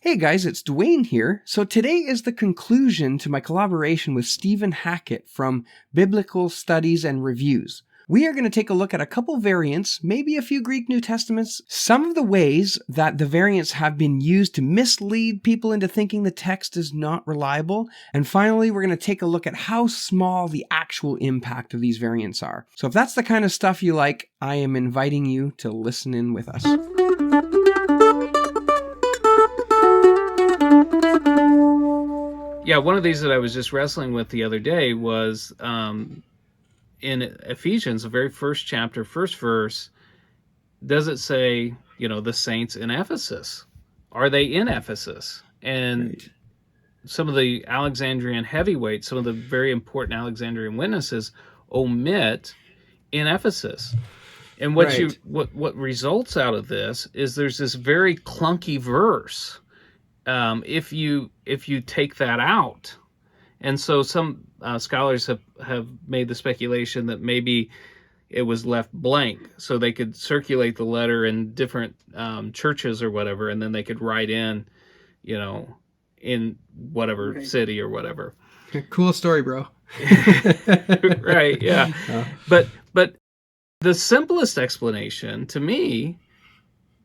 Hey guys, it's Dwayne here. So today is the conclusion to my collaboration with Stephen Hackett from Biblical Studies and Reviews. We are going to take a look at a couple variants, maybe a few Greek New Testaments, some of the ways that the variants have been used to mislead people into thinking the text is not reliable, and finally we're going to take a look at how small the actual impact of these variants are. So if that's the kind of stuff you like, I am inviting you to listen in with us. Yeah, one of these that I was just wrestling with the other day was in Ephesians, the very first chapter, first verse, does it say, the saints in Ephesus? Are they in Ephesus? And Right. some of the Alexandrian heavyweights, some of the very important Alexandrian witnesses omit in Ephesus. And what results out of this is there's this very clunky verse if you take that out. And so some scholars have made the speculation that maybe it was left blank so they could circulate the letter in different churches or whatever, and then they could write in whatever city or whatever. Cool story, bro. Right, yeah. But the simplest explanation to me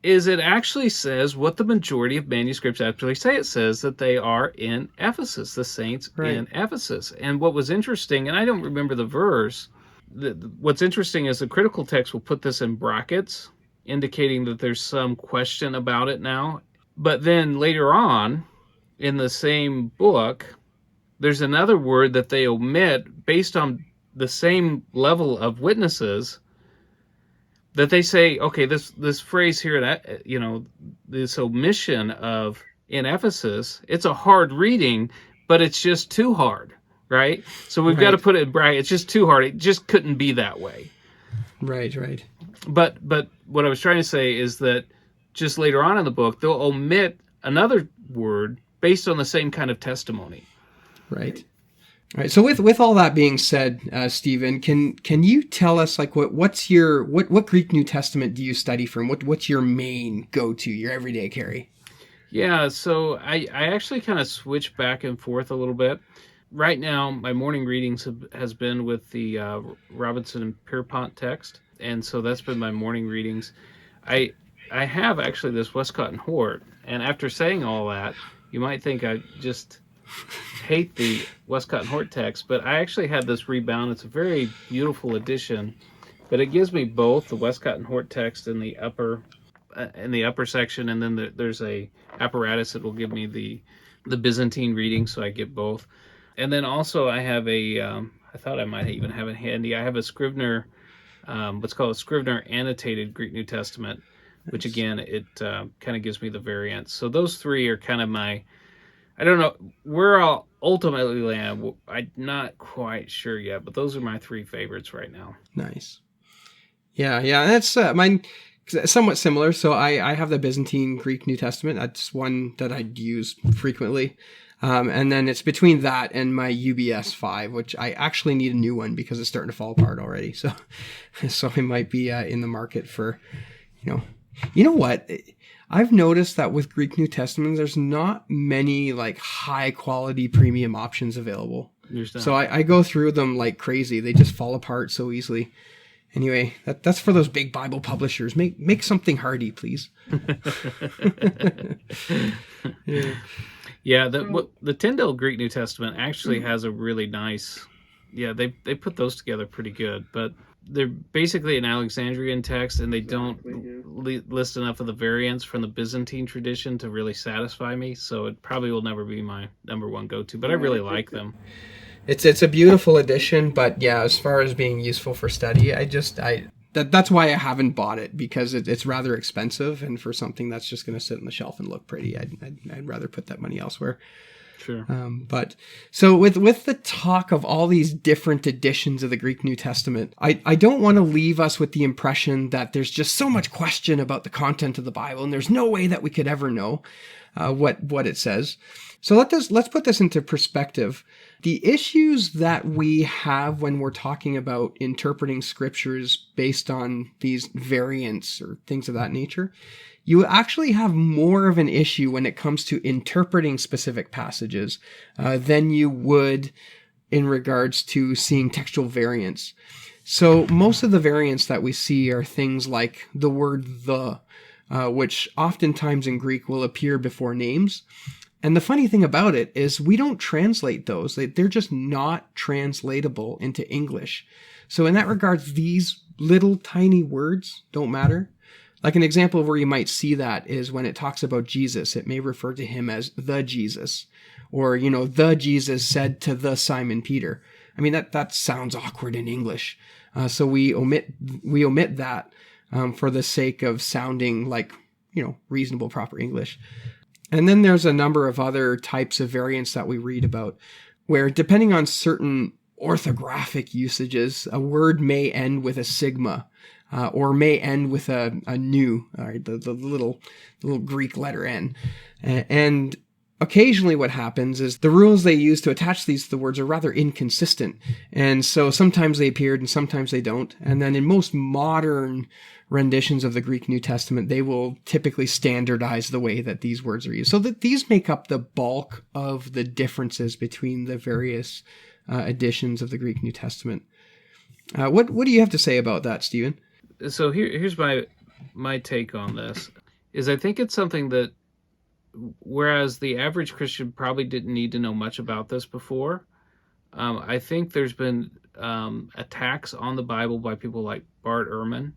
is it actually says what the majority of manuscripts actually say. It says that they are in Ephesus, the saints in Ephesus. And what was interesting, and I don't remember the verse, what's interesting is the critical text will put this in brackets, indicating that there's some question about it now. But then later on, in the same book, there's another word that they omit based on the same level of witnesses, that they say, okay, this phrase here, that this omission of in Ephesus, it's a hard reading, but it's just too hard, right? So we've got to put it in brackets. It's just too hard. It just couldn't be that way. Right. But what I was trying to say is that just later on in the book, they'll omit another word based on the same kind of testimony. Right. All right. So with all that being said, Stephen, can you tell us what Greek New Testament do you study from? What's your main go-to, your everyday carry? Yeah, so I actually kind of switch back and forth a little bit. Right now, my morning readings has been with the Robinson and Pierpont text, and so that's been my morning readings. I have actually this Westcott and Hort, and after saying all that, you might think I just hate the Westcott and Hort text, but I actually had this rebound. It's a very beautiful edition, but it gives me both the Westcott and Hort text in the upper section, and then there's a apparatus that will give me the Byzantine reading, so I get both. And then also I have I thought I might even have it handy. I have a Scrivener, what's called a Scrivener annotated Greek New Testament, which again, it kind of gives me the variants. So those three are kind of I don't know where I'll ultimately land. I'm not quite sure yet, but those are my three favorites right now. Nice. Yeah. That's mine. Somewhat similar. So I have the Byzantine Greek New Testament. That's one that I use frequently. And then it's between that and my UBS 5, which I actually need a new one because it's starting to fall apart already. So I might be in the market for, you know what? I've noticed that with Greek New Testament, there's not many like high quality premium options available. So I go through them like crazy. They just fall apart so easily. Anyway, that's for those big Bible publishers. Make something hardy, please. Yeah, the Tyndale Greek New Testament actually has a really nice. Yeah, they put those together pretty good, but they're basically an Alexandrian text, and they don't list enough of the variants from the Byzantine tradition to really satisfy me. So it probably will never be my number one go-to, but I really like them. It's a beautiful edition, but yeah, as far as being useful for study, that's why I haven't bought it, because it's rather expensive, and for something that's just going to sit on the shelf and look pretty, I'd rather put that money elsewhere. Sure. But so with the talk of all these different editions of the Greek New Testament, I don't want to leave us with the impression that there's just so much question about the content of the Bible, and there's no way that we could ever know what it says. So let's put this into perspective. The issues that we have when we're talking about interpreting scriptures based on these variants or things of that nature you actually have more of an issue when it comes to interpreting specific passages than you would in regards to seeing textual variants. So most of the variants that we see are things like the word the, which oftentimes in Greek will appear before names. And the funny thing about it is we don't translate those. They're just not translatable into English. So in that regard, these little tiny words don't matter. Like an example of where you might see that is when it talks about Jesus, it may refer to him as the Jesus, or, the Jesus said to the Simon Peter. I mean, that sounds awkward in English. So we omit that for the sake of sounding like, reasonable, proper English. And then there's a number of other types of variants that we read about where, depending on certain orthographic usages, a word may end with a sigma, or may end with a nu, the little Greek letter N. And occasionally what happens is the rules they use to attach these to the words are rather inconsistent. And so sometimes they appeared and sometimes they don't. And then in most modern renditions of the Greek New Testament, they will typically standardize the way that these words are used. So that these make up the bulk of the differences between the various editions of the Greek New Testament. What do you have to say about that, Stephen? So here's my take on this, is I think it's something that, whereas the average Christian probably didn't need to know much about this before, I think there's been attacks on the Bible by people like Bart Ehrman.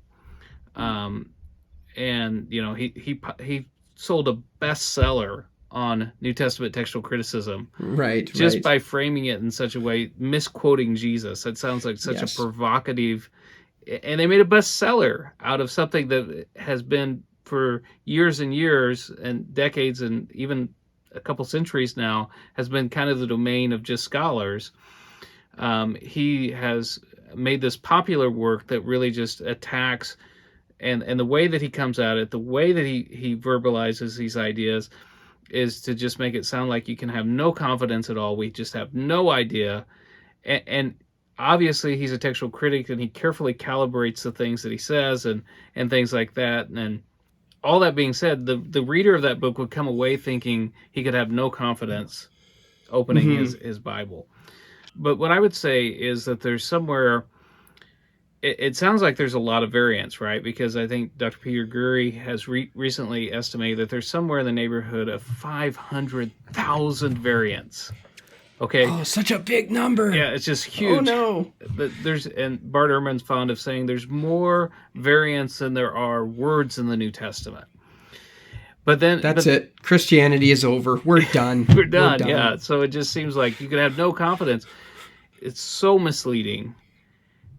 And he sold a bestseller on New Testament textual criticism, right? Just by framing it in such a way, misquoting Jesus. That sounds like such a provocative, and they made a bestseller out of something that has been for years and years and decades and even a couple centuries now has been kind of the domain of just scholars. He has made this popular work that really just attacks. And the way that he comes at it, the way that he verbalizes these ideas is to just make it sound like you can have no confidence at all. We just have no idea. And obviously he's a textual critic and he carefully calibrates the things that he says and things like that. And all that being said, the reader of that book would come away thinking he could have no confidence opening his Bible. But what I would say is that there's somewhere... It sounds like there's a lot of variants, right? Because I think Dr. Peter Gurry has recently estimated that there's somewhere in the neighborhood of 500,000 variants. Okay. Oh, such a big number. Yeah, it's just huge. Oh, no. And Bart Ehrman's fond of saying there's more variants than there are words in the New Testament. But it. Christianity is over. We're done. We're done, yeah. So it just seems like you could have no confidence. It's so misleading.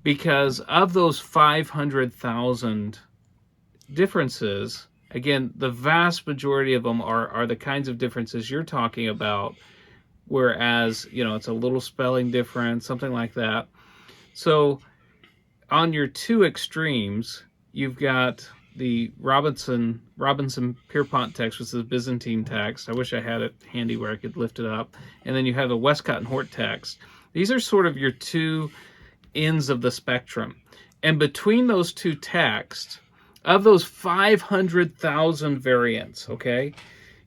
Because of those 500,000 differences, again, the vast majority of them are the kinds of differences you're talking about, whereas, it's a little spelling difference, something like that. So on your two extremes, you've got the Robinson Pierpont text, which is the Byzantine text. I wish I had it handy where I could lift it up. And then you have the Westcott and Hort text. These are sort of your two ends of the spectrum. And between those two texts, of those 500,000 variants, okay,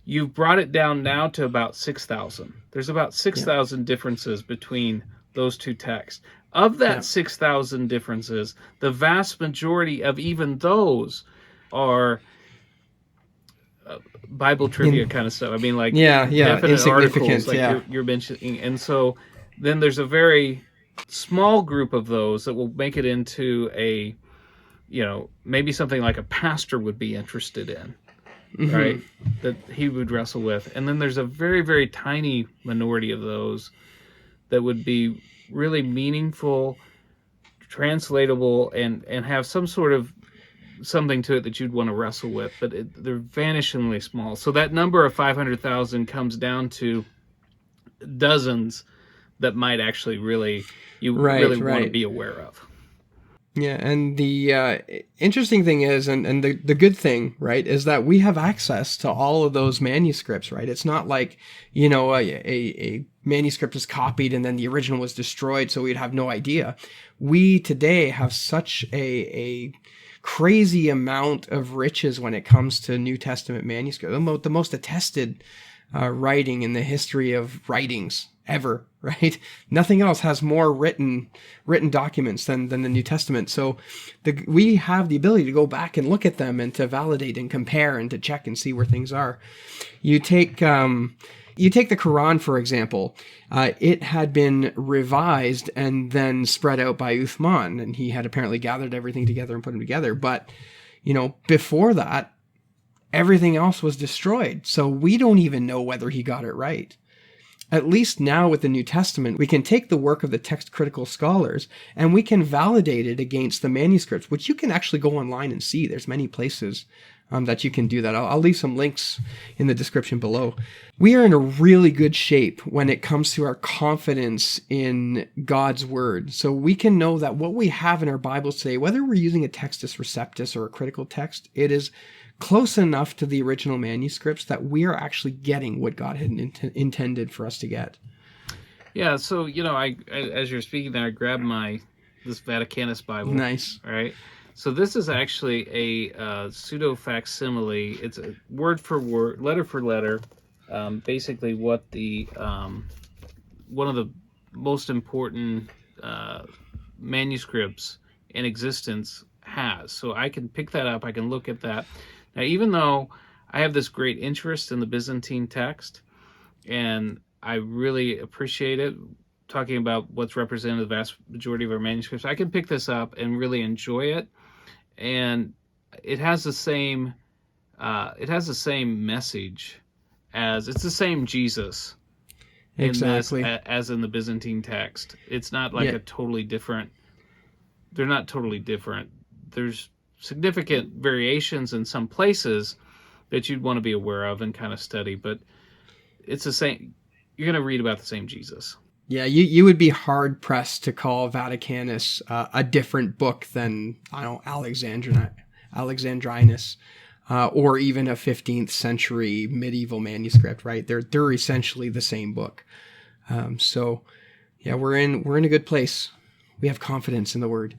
you've brought it down now to about 6,000. There's about 6,000 differences between those two texts. Of that 6,000 differences, the vast majority of even those are Bible trivia kind of stuff. I mean, like definite articles like you're mentioning. And so then there's a very small group of those that will make it into a, maybe something like a pastor would be interested in, right? That he would wrestle with. And then there's a very, very tiny minority of those that would be really meaningful, translatable, and have some sort of something to it that you'd want to wrestle with. But they're vanishingly small. So that number of 500,000 comes down to dozens that might actually really want to be aware of. Yeah, and the interesting thing is, and the good thing, right, is that we have access to all of those manuscripts, right? It's not like, a manuscript is copied and then the original was destroyed, so we'd have no idea. We today have such a crazy amount of riches when it comes to New Testament manuscripts, the most attested writing in the history of writings ever, right? Nothing else has more written documents than the New Testament. So we have the ability to go back and look at them and to validate and compare and to check and see where things are. You take the Quran, for example. It had been revised and then spread out by Uthman, and he had apparently gathered everything together and put them together. But, before that, everything else was destroyed. So we don't even know whether he got it right. At least now with the New Testament, we can take the work of the text critical scholars and we can validate it against the manuscripts, which you can actually go online and see. There's many places that you can do that. I'll leave some links in the description below. We are in a really good shape when it comes to our confidence in God's word. So we can know that what we have in our Bibles today, whether we're using a Textus Receptus or a critical text, it is close enough to the original manuscripts that we are actually getting what God had intended for us to get. Yeah, so, I as you're speaking there, I grabbed this Vaticanus Bible. Nice. Right? So this is actually a pseudo facsimile. It's a word for word, letter for letter, basically what the one of the most important manuscripts in existence has. So I can pick that up, I can look at that. Now, even though I have this great interest in the Byzantine text, and I really appreciate it, talking about what's represented in the vast majority of our manuscripts, I can pick this up and really enjoy it. And it has the same message it's the same Jesus exactly in this as in the Byzantine text. It's not like a totally different. They're not totally different. There's significant variations in some places that you'd want to be aware of and kind of study, but it's the same. You're going to read about the same Jesus. Yeah, you would be hard pressed to call Vaticanus a different book than, I don't know, Alexandrinus, or even a 15th century medieval manuscript, right? They're essentially the same book. So yeah, we're in a good place. We have confidence in the word.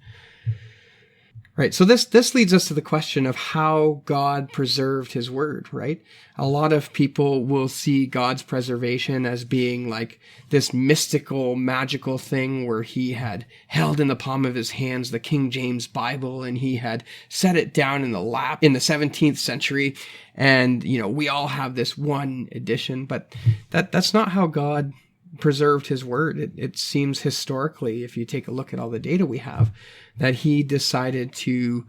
Right, so this leads us to the question of how God preserved his word, right? A lot of people will see God's preservation as being like this mystical, magical thing where he had held in the palm of his hands the King James Bible and he had set it down in the lap in the 17th century. And, we all have this one edition, but that's not how God preserved his word. It seems historically, if you take a look at all the data we have, that he decided to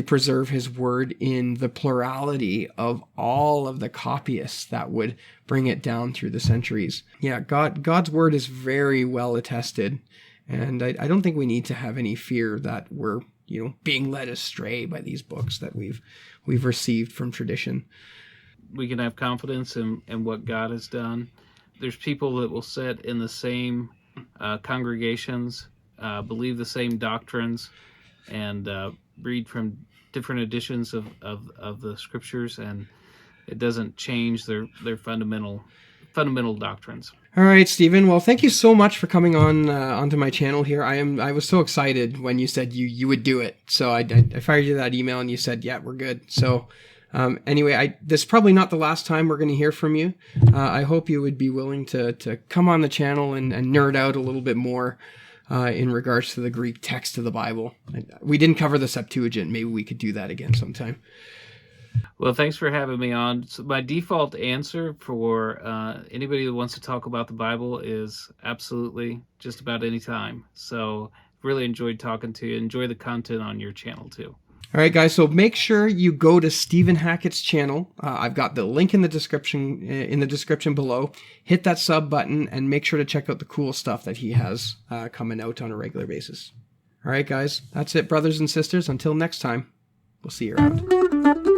preserve his word in the plurality of all of the copyists that would bring it down through the centuries. Yeah, God's word is very well attested, and I don't think we need to have any fear that we're being led astray by these books that we've received from tradition. We can have confidence in what God has done. There's people that will sit in the same congregations, believe the same doctrines, and read from different editions of the scriptures, and it doesn't change their fundamental doctrines. All right, Stephen. Well, thank you so much for coming on onto my channel here. I was so excited when you said you would do it. So I fired you that email and you said, yeah, we're good. So anyway, this is probably not the last time we're going to hear from you. I hope you would be willing to come on the channel and nerd out a little bit more in regards to the Greek text of the Bible. We didn't cover the Septuagint. Maybe we could do that again sometime. Well, thanks for having me on. So my default answer for anybody that wants to talk about the Bible is absolutely just about any time. So really enjoyed talking to you. Enjoy the content on your channel too. All right, guys, so make sure you go to Stephen Hackett's channel. I've got the link in the description below. Hit that sub button and make sure to check out the cool stuff that he has coming out on a regular basis. All right, guys, that's it, brothers and sisters. Until next time, we'll see you around.